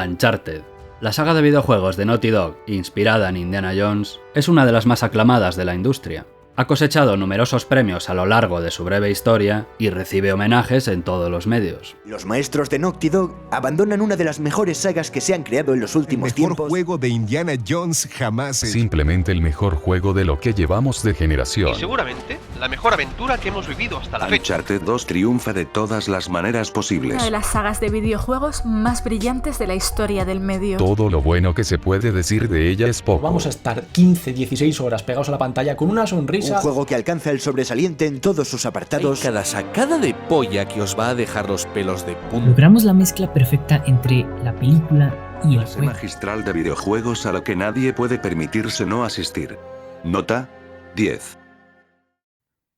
Uncharted. La saga de videojuegos de Naughty Dog, inspirada en Indiana Jones, es una de las más aclamadas de la industria. Ha cosechado numerosos premios a lo largo de su breve historia y recibe homenajes en todos los medios. Los maestros de Naughty Dog abandonan una de las mejores sagas que se han creado en los últimos tiempos. El mejor juego de Indiana Jones jamás. Simplemente el mejor juego de lo que llevamos de generación. Y seguramente la mejor aventura que hemos vivido hasta la fecha. Uncharted 2 triunfa de todas las maneras posibles. Una de las sagas de videojuegos más brillantes de la historia del medio. Todo lo bueno que se puede decir de ella es poco. Vamos a estar 15-16 horas pegados a la pantalla con una sonrisa. Un juego que alcanza el sobresaliente en todos sus apartados. Cada sacada de polla que os va a dejar los pelos de punta. Logramos la mezcla perfecta entre la película y el Clase juego. magistral de videojuegos a la que nadie puede permitirse no asistir. Nota 10.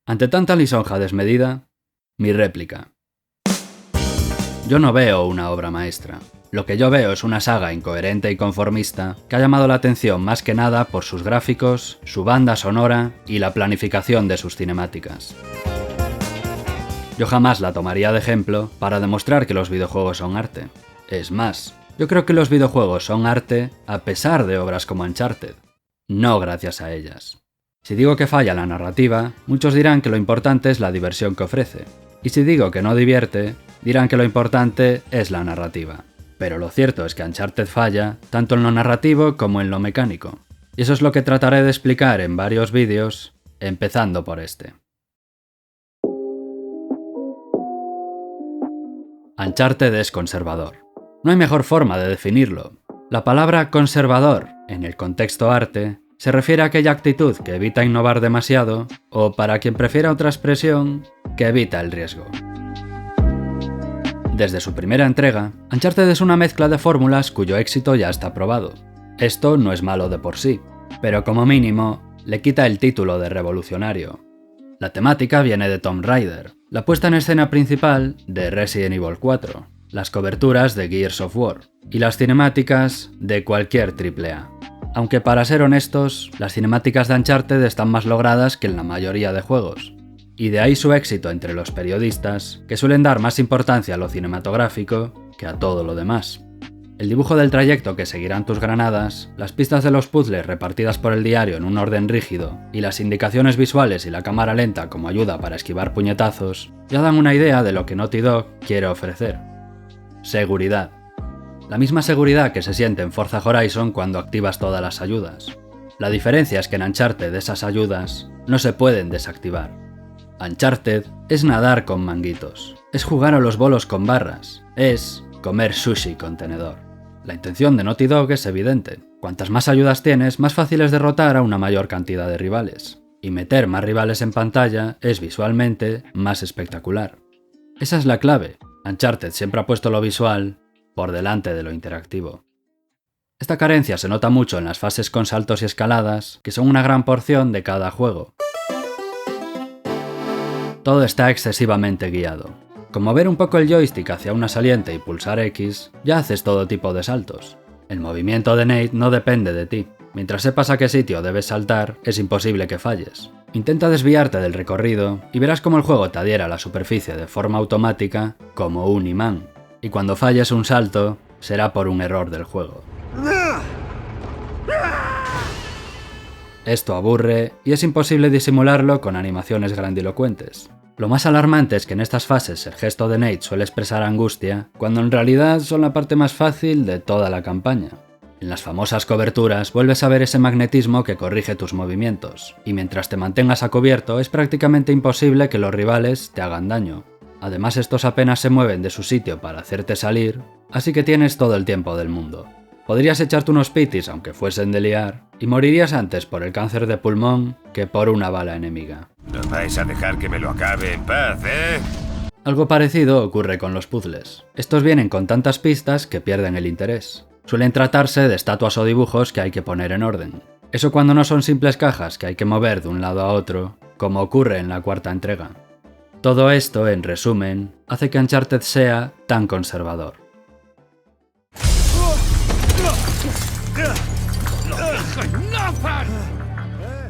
Ante tanta lisonja desmedida, mi réplica. Yo no veo una obra maestra. Lo que yo veo es una saga incoherente y conformista que ha llamado la atención más que nada por sus gráficos, su banda sonora y la planificación de sus cinemáticas. Yo jamás la tomaría de ejemplo para demostrar que los videojuegos son arte. Es más, yo creo que los videojuegos son arte a pesar de obras como Uncharted, no gracias a ellas. Si digo que falla la narrativa, muchos dirán que lo importante es la diversión que ofrece. Y si digo que no divierte, dirán que lo importante es la narrativa. Pero lo cierto es que Uncharted falla tanto en lo narrativo como en lo mecánico. Y eso es lo que trataré de explicar en varios vídeos, empezando por este. Uncharted es conservador. No hay mejor forma de definirlo. La palabra conservador, en el contexto arte, se refiere a aquella actitud que evita innovar demasiado, o para quien prefiera otra expresión, que evita el riesgo. Desde su primera entrega, Uncharted es una mezcla de fórmulas cuyo éxito ya está probado. Esto no es malo de por sí, pero como mínimo, le quita el título de revolucionario. La temática viene de Tomb Raider, la puesta en escena principal de Resident Evil 4, las coberturas de Gears of War, y las cinemáticas de cualquier AAA. Aunque para ser honestos, las cinemáticas de Uncharted están más logradas que en la mayoría de juegos. Y de ahí su éxito entre los periodistas, que suelen dar más importancia a lo cinematográfico que a todo lo demás. El dibujo del trayecto que seguirán tus granadas, las pistas de los puzzles repartidas por el diario en un orden rígido, y las indicaciones visuales y la cámara lenta como ayuda para esquivar puñetazos, ya dan una idea de lo que Naughty Dog quiere ofrecer. Seguridad. La misma seguridad que se siente en Forza Horizon cuando activas todas las ayudas. La diferencia es que en Uncharted esas ayudas no se pueden desactivar. Uncharted es nadar con manguitos, es jugar a los bolos con barras, es comer sushi con tenedor. La intención de Naughty Dog es evidente. Cuantas más ayudas tienes, más fácil es derrotar a una mayor cantidad de rivales. Y meter más rivales en pantalla es visualmente más espectacular. Esa es la clave. Uncharted siempre ha puesto lo visual por delante de lo interactivo. Esta carencia se nota mucho en las fases con saltos y escaladas, que son una gran porción de cada juego. Todo está excesivamente guiado. Con mover un poco el joystick hacia una saliente y pulsar X, ya haces todo tipo de saltos. El movimiento de Nate no depende de ti. Mientras sepas a qué sitio debes saltar, es imposible que falles. Intenta desviarte del recorrido y verás cómo el juego te adhiera a la superficie de forma automática como un imán. Y cuando falles un salto, será por un error del juego. Esto aburre y es imposible disimularlo con animaciones grandilocuentes. Lo más alarmante es que en estas fases el gesto de Nate suele expresar angustia, cuando en realidad son la parte más fácil de toda la campaña. En las famosas coberturas vuelves a ver ese magnetismo que corrige tus movimientos, y mientras te mantengas a cubierto es prácticamente imposible que los rivales te hagan daño. Además, estos apenas se mueven de su sitio para hacerte salir, así que tienes todo el tiempo del mundo. Podrías echarte unos pitis aunque fuesen de liar, y morirías antes por el cáncer de pulmón que por una bala enemiga. ¿No vais a dejar que me lo acabe en paz, eh? Algo parecido ocurre con los puzzles. Estos vienen con tantas pistas que pierden el interés. Suelen tratarse de estatuas o dibujos que hay que poner en orden. Eso cuando no son simples cajas que hay que mover de un lado a otro, como ocurre en la cuarta entrega. Todo esto, en resumen, hace que Uncharted sea tan conservador.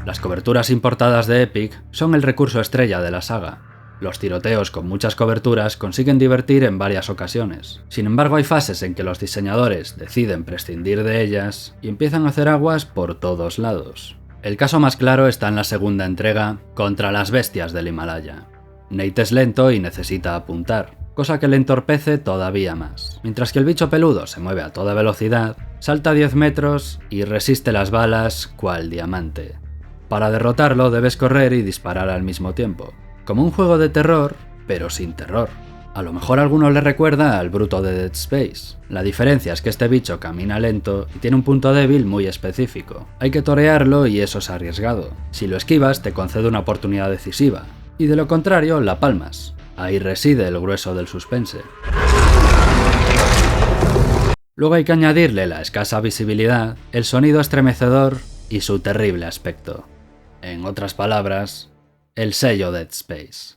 Las coberturas importadas de Epic son el recurso estrella de la saga. Los tiroteos con muchas coberturas consiguen divertir en varias ocasiones. Sin embargo, hay fases en que los diseñadores deciden prescindir de ellas y empiezan a hacer aguas por todos lados. El caso más claro está en la segunda entrega, contra las bestias del Himalaya. Nate es lento y necesita apuntar, cosa que le entorpece todavía más. Mientras que el bicho peludo se mueve a toda velocidad, salta 10 metros y resiste las balas cual diamante. Para derrotarlo debes correr y disparar al mismo tiempo. Como un juego de terror, pero sin terror. A lo mejor a alguno le recuerda al bruto de Dead Space. La diferencia es que este bicho camina lento y tiene un punto débil muy específico. Hay que torearlo y eso es arriesgado. Si lo esquivas te concede una oportunidad decisiva, y de lo contrario la palmas. Ahí reside el grueso del suspense. Luego hay que añadirle la escasa visibilidad, el sonido estremecedor y su terrible aspecto. En otras palabras, el sello Dead Space.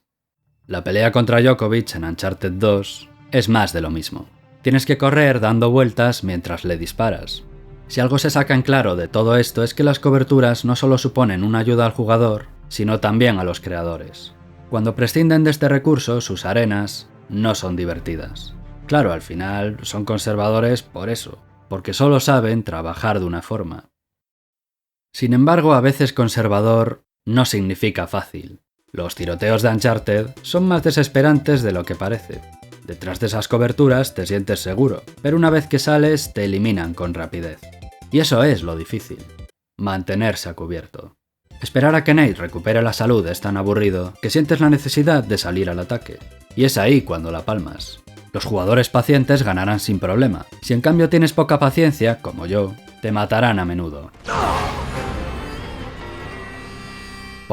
La pelea contra Djokovic en Uncharted 2 es más de lo mismo. Tienes que correr dando vueltas mientras le disparas. Si algo se saca en claro de todo esto es que las coberturas no solo suponen una ayuda al jugador, sino también a los creadores. Cuando prescinden de este recurso, sus arenas no son divertidas. Claro, al final son conservadores por eso, porque solo saben trabajar de una forma. Sin embargo, a veces conservador no significa fácil. Los tiroteos de Uncharted son más desesperantes de lo que parece. Detrás de esas coberturas te sientes seguro, pero una vez que sales te eliminan con rapidez. Y eso es lo difícil, mantenerse a cubierto. Esperar a que Nate recupere la salud es tan aburrido que sientes la necesidad de salir al ataque. Y es ahí cuando la palmas. Los jugadores pacientes ganarán sin problema. Si en cambio tienes poca paciencia, como yo, te matarán a menudo.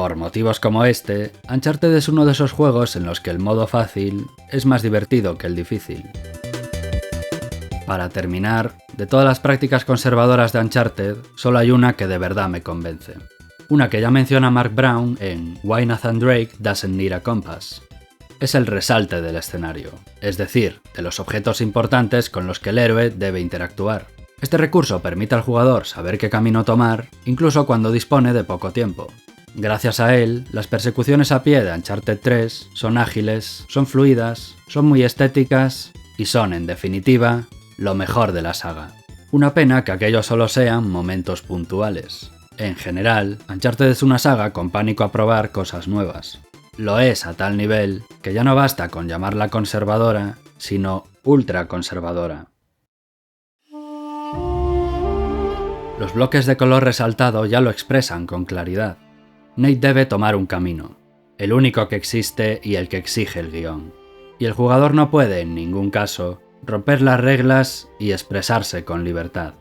Por motivos como este, Uncharted es uno de esos juegos en los que el modo fácil es más divertido que el difícil. Para terminar, de todas las prácticas conservadoras de Uncharted, solo hay una que de verdad me convence. Una que ya menciona Mark Brown en Why Nathan Drake Doesn't Need a Compass. Es el resalte del escenario, es decir, de los objetos importantes con los que el héroe debe interactuar. Este recurso permite al jugador saber qué camino tomar, incluso cuando dispone de poco tiempo. Gracias a él, las persecuciones a pie de Uncharted 3 son ágiles, son fluidas, son muy estéticas y son, en definitiva, lo mejor de la saga. Una pena que aquello solo sean momentos puntuales. En general, Uncharted es una saga con pánico a probar cosas nuevas. Lo es a tal nivel que ya no basta con llamarla conservadora, sino ultra conservadora. Los bloques de color resaltado ya lo expresan con claridad. Nate debe tomar un camino, el único que existe y el que exige el guión. Y el jugador no puede, en ningún caso, romper las reglas y expresarse con libertad.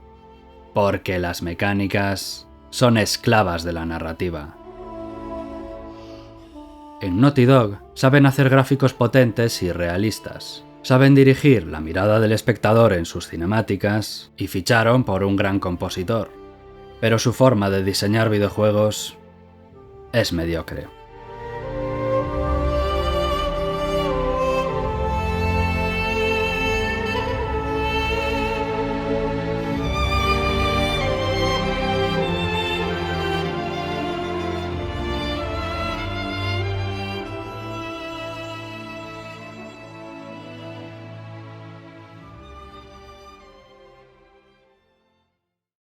Porque las mecánicas son esclavas de la narrativa. En Naughty Dog saben hacer gráficos potentes y realistas. Saben dirigir la mirada del espectador en sus cinemáticas y ficharon por un gran compositor. Pero su forma de diseñar videojuegos es mediocre.